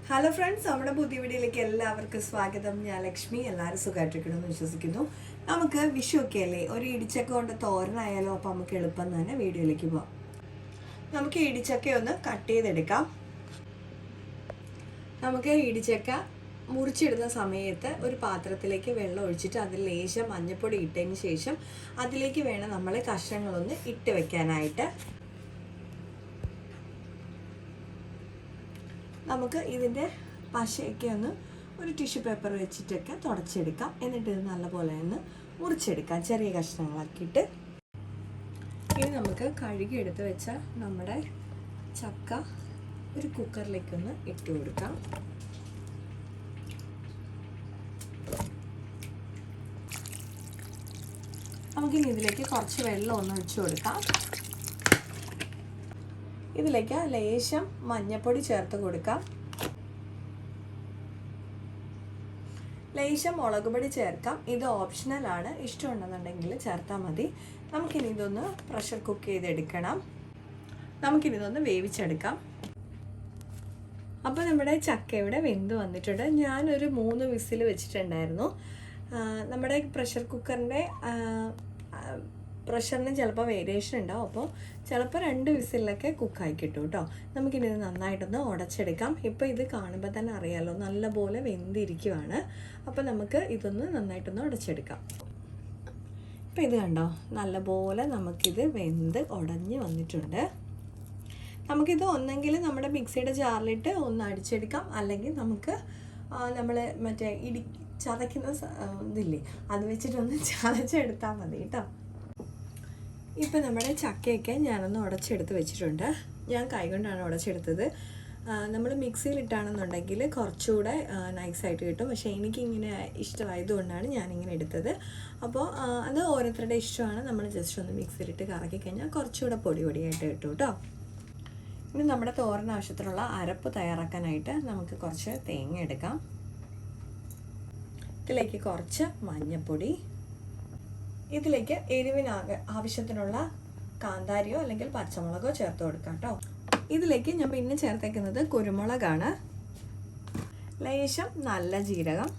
Hello friends, നമ്മുടെ പുതിയ വീഡിയോയിലേക്ക് എല്ലാവർക്കും സ്വാഗതം. ഞാൻ ലക്ഷ്മി. എല്ലാവരും സുഖമായിട്ടിരിക്കണമെന്ന് വിശ്വസിക്കുന്നു. നമുക്ക് വിഷു ഒക്കെ അല്ലേ, ഒരു ഇടിച്ചക്ക കൊണ്ട് തോരനായാലോ? അപ്പോൾ നമുക്ക് എളുപ്പം തന്നെ വീഡിയോയിലേക്ക് പോവാം. നമുക്ക് ഇടിച്ചക്ക ഒന്ന് കട്ട് ചെയ്തെടുക്കാം. നമുക്ക് ഇടിച്ചക്ക മുറിച്ചിടുന്ന സമയത്ത് ഒരു പാത്രത്തിലേക്ക് വെള്ളം ഒഴിച്ചിട്ട് അതിൽ ലേശം മഞ്ഞൾപ്പൊടി ഇട്ടതിന് ശേഷം അതിലേക്ക് വേണം നമ്മൾ കഷ്ണങ്ങളൊന്ന് ഇട്ട് വെക്കാനായിട്ട്. നമുക്ക് ഇതിൻ്റെ പശയൊക്കെ ഒന്ന് ഒരു ടിഷ്യൂ പേപ്പർ വെച്ചിട്ടൊക്കെ തുടച്ചെടുക്കാം. എന്നിട്ട് ഇത് നല്ലപോലെ ഒന്ന് മുറിച്ചെടുക്കാം ചെറിയ കഷ്ണങ്ങളാക്കിയിട്ട്. ഇനി നമുക്ക് കഴുകി എടുത്ത് വെച്ച നമ്മുടെ ചക്ക ഒരു കുക്കറിലേക്കൊന്ന് ഇട്ട് കൊടുക്കാം. നമുക്കിനി ഇതിലേക്ക് കുറച്ച് വെള്ളം ഒന്ന് ഒഴിച്ചു കൊടുക്കാം. ഇതിലേക്ക് ലേശം മഞ്ഞൾപ്പൊടി ചേർത്ത് കൊടുക്കാം. ലേശം മുളക് പൊടി ചേർക്കാം. ഇത് ഓപ്ഷണലാണ്, ഇഷ്ടമുണ്ടെന്നുണ്ടെങ്കിൽ ചേർത്താൽ മതി. നമുക്കിനി ഇതൊന്ന് പ്രഷർ കുക്ക് ചെയ്തെടുക്കണം. നമുക്കിനി ഇതൊന്ന് വേവിച്ചെടുക്കാം. അപ്പോൾ നമ്മുടെ ചക്ക ഇവിടെ വെന്ത് വന്നിട്ടുണ്ട്. ഞാനൊരു 3 വിസിൽ വെച്ചിട്ടുണ്ടായിരുന്നു. നമ്മുടെ പ്രഷർ കുക്കറിൻ്റെ പ്രഷറിന് ചിലപ്പോൾ വേരിയേഷൻ ഉണ്ടാവും. അപ്പോൾ ചിലപ്പോൾ 2 വിസിലൊക്കെ കുക്കായി കിട്ടും കേട്ടോ. നമുക്കിനി ഇത് നന്നായിട്ടൊന്ന് ഉടച്ചെടുക്കാം. ഇപ്പോൾ ഇത് കാണുമ്പോൾ തന്നെ അറിയാമല്ലോ, നല്ലപോലെ വെന്തിരിക്കുവാണ്. അപ്പോൾ നമുക്ക് ഇതൊന്ന് നന്നായിട്ടൊന്ന് ഉടച്ചെടുക്കാം. ഇപ്പോൾ ഇത് കണ്ടോ, നല്ലപോലെ നമുക്കിത് വെന്ത് ഉടഞ്ഞ് വന്നിട്ടുണ്ട്. നമുക്കിത് ഒന്നെങ്കിൽ നമ്മുടെ മിക്സിയുടെ ജാറിലിട്ട് ഒന്ന് അടിച്ചെടുക്കാം, അല്ലെങ്കിൽ നമുക്ക് നമ്മൾ മറ്റേ ചതയ്ക്കുന്ന ഇതില്ലേ, അത് വെച്ചിട്ടൊന്ന് ചതച്ചെടുത്താൽ മതി കേട്ടോ. ഇപ്പോൾ നമ്മുടെ ചക്കയൊക്കെ ഞാനൊന്ന് ഉടച്ചെടുത്ത് വെച്ചിട്ടുണ്ട്. ഞാൻ കൈകൊണ്ടാണ് ഉടച്ചെടുത്തത്. നമ്മൾ മിക്സിയിലിട്ടാണെന്നുണ്ടെങ്കിൽ കുറച്ചുകൂടെ നൈസായിട്ട് കിട്ടും. പക്ഷേ എനിക്കിങ്ങനെ ഇഷ്ടമായതുകൊണ്ടാണ് ഞാനിങ്ങനെ എടുത്തത്. അപ്പോൾ അത് ഓരോരുത്തരുടെ ഇഷ്ടമാണ്. നമ്മൾ ജസ്റ്റ് ഒന്ന് മിക്സിയിലിട്ട് കറക്കി കഴിഞ്ഞാൽ കുറച്ചുകൂടെ പൊടിയായിട്ട് കിട്ടും കേട്ടോ. ഇനി നമ്മുടെ തോരൻ ആവശ്യത്തിനുള്ള അരപ്പ് തയ്യാറാക്കാനായിട്ട് നമുക്ക് കുറച്ച് തേങ്ങ എടുക്കാം. ഇതിലേക്ക് കുറച്ച് മഞ്ഞൾപ്പൊടി, ഇതിലേക്ക് ആവശ്യത്തിനുള്ള കാന്താരിയോ അല്ലെങ്കിൽ പച്ചമുളകോ ചേർത്ത് കൊടുക്കാം കേട്ടോ. ഇതിലേക്ക് ഞാൻ പിന്നെ ചേർത്തേക്കുന്നത് കുരുമുളകാണ്, ലേശം നല്ല ജീരകം.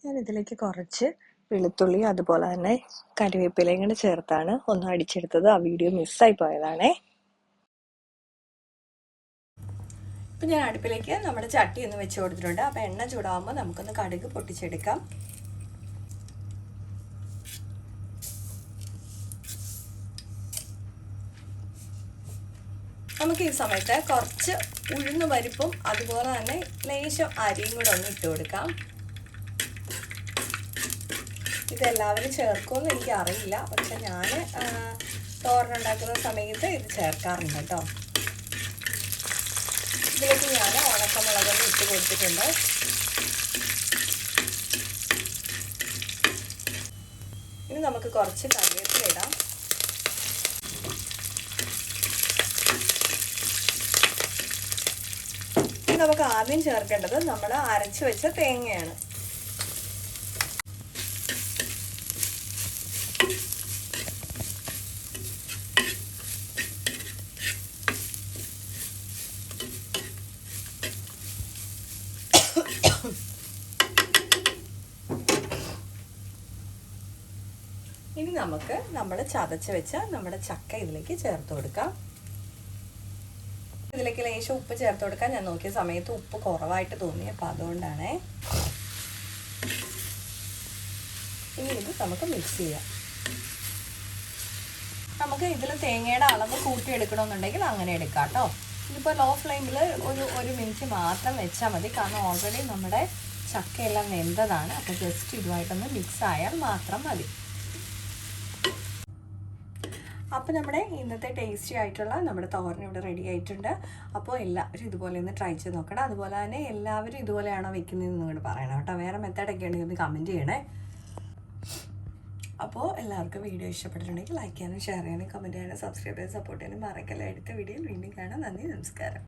ഞാൻ ഇതിലേക്ക് കുറച്ച് വെളുത്തുള്ളി അതുപോലെ തന്നെ കറിവേപ്പിലയും കൂടെ ചേർത്താണ് ഒന്ന് അടിച്ചെടുത്തത്. ആ വീഡിയോ മിസ്സായി പോയതാണേ. ഇപ്പം ഞാൻ അടുപ്പിലേക്ക് നമ്മുടെ ചട്ടി ഒന്ന് വെച്ച് കൊടുത്തിട്ടുണ്ട്. അപ്പോൾ എണ്ണ ചൂടാകുമ്പോൾ നമുക്കൊന്ന് കടുക് പൊട്ടിച്ചെടുക്കാം. നമുക്ക് ഈ സമയത്ത് കുറച്ച് ഉഴുന്ന് പരിപ്പും അതുപോലെ തന്നെ ലേശം അരിയും കൂടെ ഒന്ന് ഇട്ട് കൊടുക്കാം. ഇതെല്ലാവരും ചേർക്കുമെന്ന് എനിക്ക് അറിയില്ല, പക്ഷെ ഞാൻ തോരനുണ്ടാക്കുന്ന സമയത്ത് ഇത് ചേർക്കാറുണ്ട് കേട്ടോ. ഇതിലേക്ക് ഞാൻ ഉണക്കമുളകൊന്ന് ഇട്ട് കൊടുത്തിട്ടുണ്ട്. ഇനി നമുക്ക് കുറച്ച് കറിവേപ്പില ഇടാം. നമുക്ക് ആദ്യം ചേർക്കേണ്ടത് നമ്മൾ അരച്ചു വെച്ച തേങ്ങയാണ്. ഇനി നമുക്ക് നമ്മൾ ചതച്ച് വെച്ച നമ്മുടെ ചക്ക ഇതിലേക്ക് ചേർത്ത് കൊടുക്കാം. ഇതിലേക്ക് ലേശം ഉപ്പ് ചേർത്ത് കൊടുക്കാൻ ഞാൻ നോക്കിയ സമയത്ത് ഉപ്പ് കുറവായിട്ട് തോന്നി, അപ്പോൾ അതുകൊണ്ടാണേ. ഇനി ഇത് നമുക്ക് മിക്സ് ചെയ്യാം. നമുക്ക് ഇതിൽ തേങ്ങയുടെ അളവ് കൂട്ടിയെടുക്കണമെന്നുണ്ടെങ്കിൽ അങ്ങനെ എടുക്കാം കേട്ടോ. ഇതിപ്പോൾ ലോ ഫ്ലെയിമിൽ ഒരു മിനിറ്റ് മാത്രം വെച്ചാൽ മതി, കാരണം ഓൾറെഡി നമ്മുടെ ചക്കയെല്ലാം വെന്തതാണ്. അപ്പോൾ ജസ്റ്റ് ഇതുമായിട്ടൊന്ന് മിക്സ് ആയാൽ മാത്രം മതി. അപ്പോൾ നമ്മുടെ ഇന്നത്തെ ടേസ്റ്റി ആയിട്ടുള്ള നമ്മുടെ തോരൻ ഇവിടെ റെഡി ആയിട്ടുണ്ട്. അപ്പോൾ എല്ലാവരും ഇതുപോലെ ഒന്ന് ട്രൈ ചെയ്ത് നോക്കണം. അതുപോലെ തന്നെ എല്ലാവരും ഇതുപോലെയാണോ വെക്കുന്നതെന്ന് കൂടെ പറയണം കേട്ടോ. വേറെ മെത്തേഡൊക്കെ ഉണ്ടെങ്കിൽ ഒന്ന് കമൻറ്റ് ചെയ്യണേ. അപ്പോൾ എല്ലാവർക്കും വീഡിയോ ഇഷ്ടപ്പെട്ടിട്ടുണ്ടെങ്കിൽ ലൈക്ക് ചെയ്യാനും ഷെയർ ചെയ്യാനും കമൻറ്റ് ചെയ്യാനും സബ്സ്ക്രൈബ് ചെയ്യാനും സപ്പോർട്ട് ചെയ്യാനും മറക്കല്ല. അടുത്ത വീഡിയോയിൽ വീണ്ടും കാണാം. നന്ദി, നമസ്കാരം.